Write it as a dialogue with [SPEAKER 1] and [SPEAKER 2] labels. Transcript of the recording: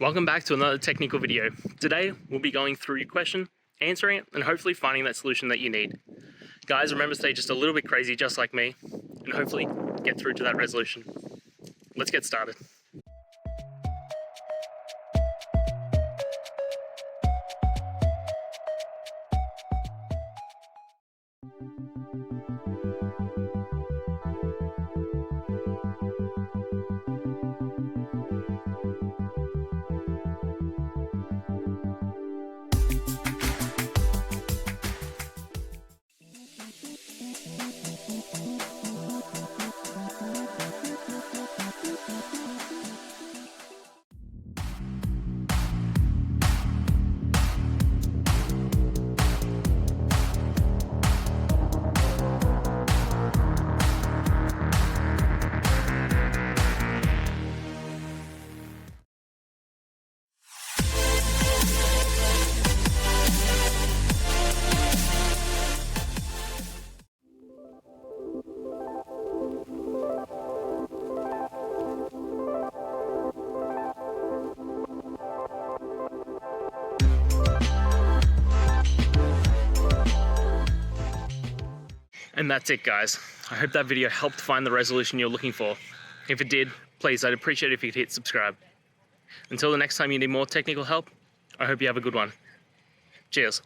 [SPEAKER 1] Welcome back to another technical video. Today, we'll be going through your question, answering it, and hopefully finding that solution that you need. Guys, remember to stay just a little bit crazy, just like me, and hopefully get through to that resolution. Let's get started. And that's it, guys. I hope that video helped find the resolution you're looking for. If it did, please, I'd appreciate it if you could hit subscribe. Until the next time you need more technical help, I hope you have a good one. Cheers.